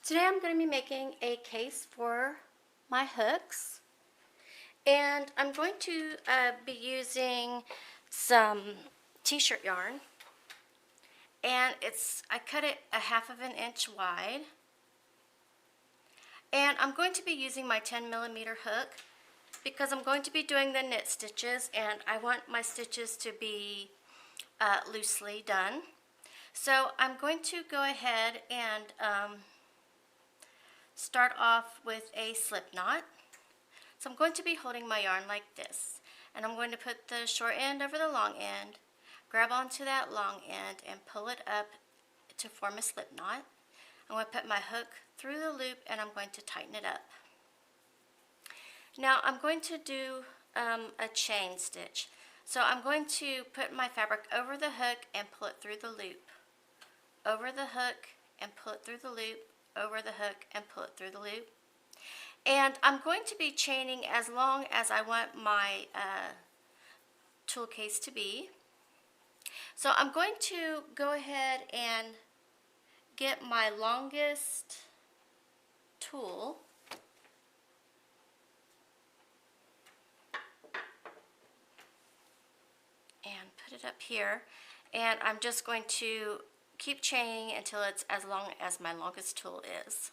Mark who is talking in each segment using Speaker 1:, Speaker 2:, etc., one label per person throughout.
Speaker 1: Today I'm going to be making a case for my hooks, and I'm going to be using some t-shirt yarn, and I cut it a 1/2 inch wide, and I'm going to be using my 10mm hook because I'm going to be doing the knit stitches and I want my stitches to be loosely done. So I'm going to go ahead and start off with a slip knot. So I'm going to be holding my yarn like this, and I'm going to put the short end over the long end, grab onto that long end and pull it up to form a slip knot. I'm going to put my hook through the loop and I'm going to tighten it up. Now I'm going to do a chain stitch. So I'm going to put my fabric over the hook and pull it through the loop, over the hook and pull it through the loop, over the hook and pull it through the loop. And I'm going to be chaining as long as I want my tool case to be. So I'm going to go ahead and get my longest tool and put it up here, and I'm just going to keep chaining until it's as long as my longest tool is.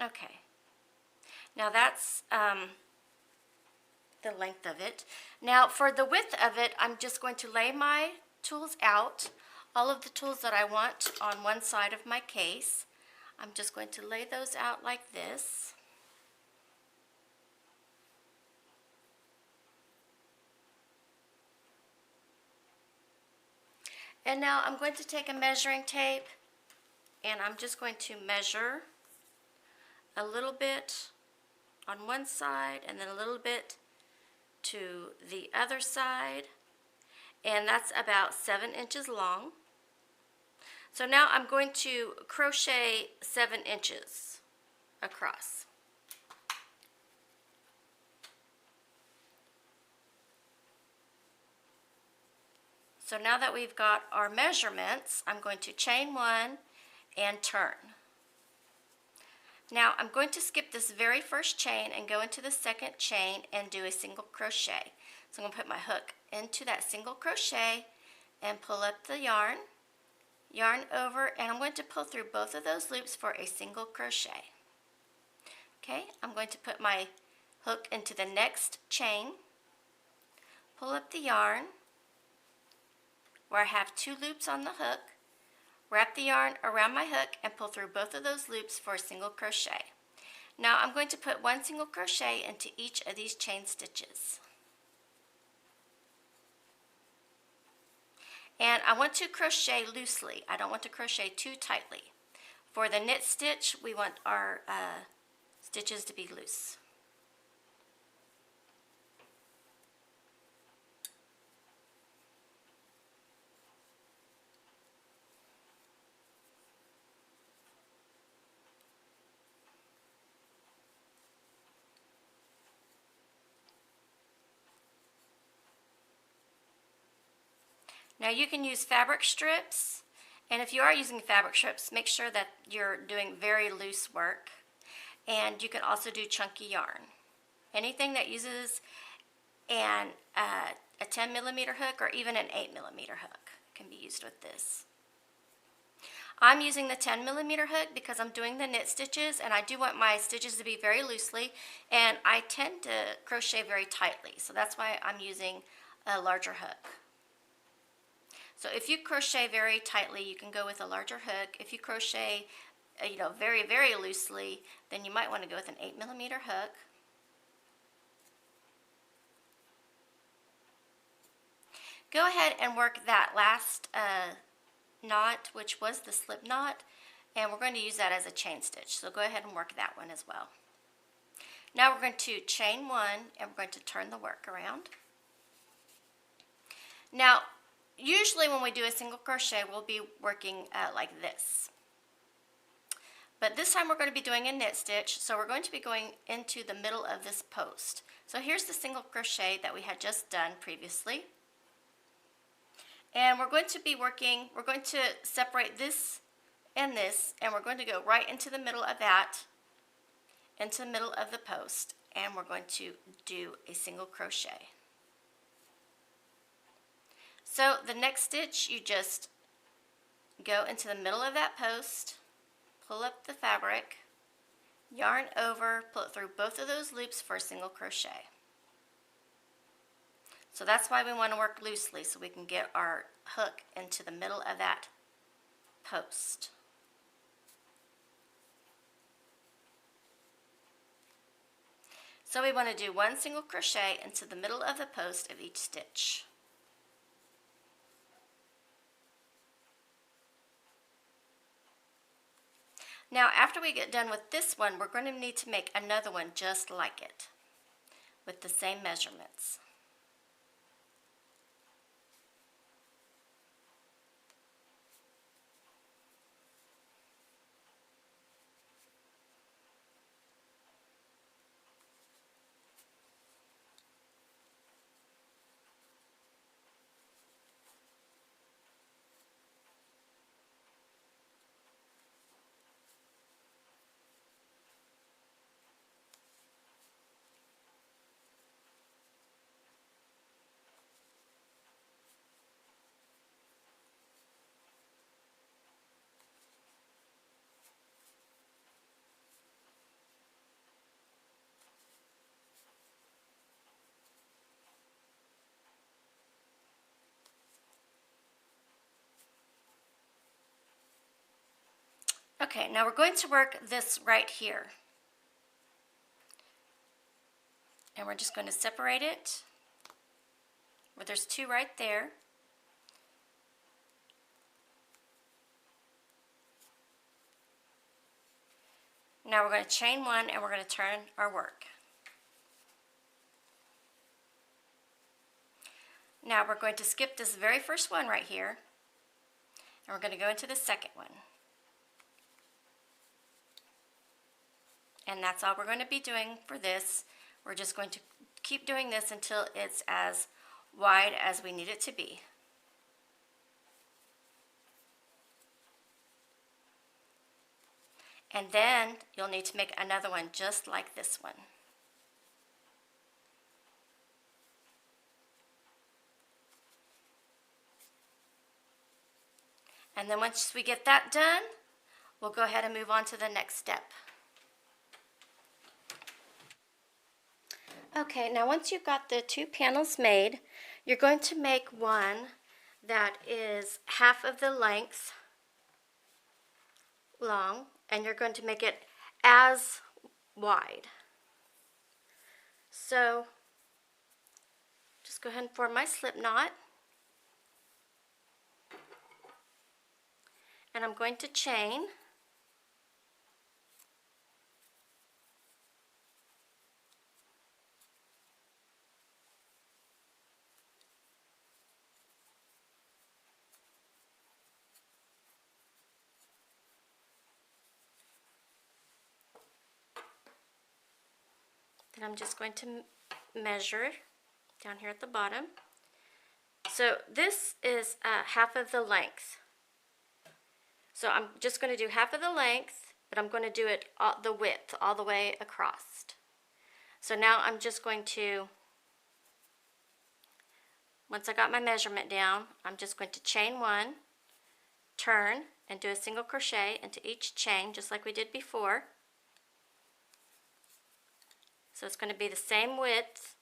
Speaker 1: Okay, now that's the length of it. Now for the width of it, I'm just going to lay my tools out, all of the tools that I want on one side of my case. I'm just going to lay those out like this. And now I'm going to take a measuring tape and I'm just going to measure a little bit on one side and then a little bit to the other side, and that's about 7 inches long. So now I'm going to crochet 7 inches across. So now that we've got our measurements, I'm going to chain one and turn. Now I'm going to skip this very first chain and go into the second chain and do a single crochet. So I'm going to put my hook into that single crochet and pull up the yarn over, and I'm going to pull through both of those loops for a single crochet. Okay, I'm going to put my hook into the next chain, pull up the yarn where I have 2 loops on the hook, wrap the yarn around my hook and pull through both of those loops for a single crochet. Now I'm going to put 1 single crochet into each of these chain stitches. And I want to crochet loosely. I don't want to crochet too tightly. For the knit stitch, we want our stitches to be loose. Now you can use fabric strips, and if you are using fabric strips, make sure that you're doing very loose work. And you can also do chunky yarn. Anything that uses a 10mm hook or even an 8mm hook can be used with this. I'm using the 10mm hook because I'm doing the knit stitches and I do want my stitches to be very loosely, and I tend to crochet very tightly, so that's why I'm using a larger hook. So if you crochet very tightly, you can go with a larger hook. If you crochet very, very loosely, then you might want to go with an 8mm hook. Go ahead and work that last knot, which was the slip knot, and we're going to use that as a chain stitch. So go ahead and work that one as well. Now we're going to chain one and we're going to turn the work around. Now, usually when we do a single crochet, we'll be working like this. But this time we're going to be doing a knit stitch, so we're going to be going into the middle of this post. So here's the single crochet that we had just done previously. And we're going to separate this and this, and we're going to go right into the middle of that, into the middle of the post, and we're going to do a single crochet. So the next stitch, you just go into the middle of that post, pull up the fabric, yarn over, pull it through both of those loops for a single crochet. So that's why we want to work loosely, so we can get our hook into the middle of that post. So we want to do one single crochet into the middle of the post of each stitch. Now after we get done with this one, we're going to need to make another one just like it, with the same measurements. Okay, now we're going to work this right here. And we're just going to separate it where there's two right there. Now we're going to chain one and we're going to turn our work. Now we're going to skip this very first one right here, and we're going to go into the second one. And that's all we're going to be doing for this. We're just going to keep doing this until it's as wide as we need it to be. And then you'll need to make another one just like this one. And then once we get that done, we'll go ahead and move on to the next step. Okay, now once you've got the two panels made, you're going to make one that is half of the length long, and you're going to make it as wide. So just go ahead and form my slip knot. And I'm going to chain. Then I'm just going to measure down here at the bottom. So this is half of the length. So I'm just going to do half of the length, but I'm going to do it the width all the way across. So now I'm just going to, once I got my measurement down, I'm just going to chain one, turn, and do a single crochet into each chain just like we did before. So it's going to be the same width,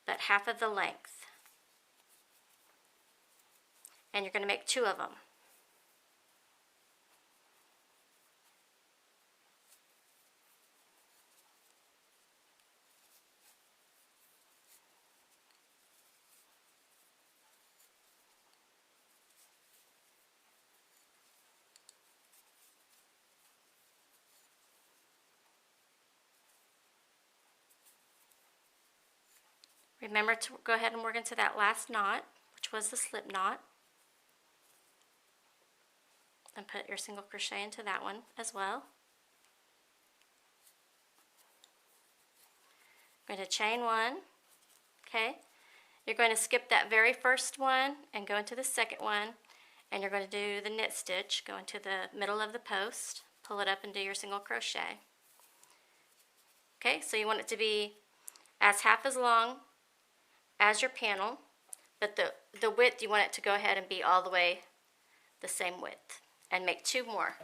Speaker 1: but half of the length. And you're going to make two of them. Remember to go ahead and work into that last knot, which was the slip knot, and put your single crochet into that one as well. We're going to chain 1, okay? You're going to skip that very first one and go into the second one, and you're going to do the knit stitch, go into the middle of the post, pull it up and do your single crochet. Okay, so you want it to be as half as long as your panel, but the width you want it to go ahead and be all the way the same width, and make 2 more.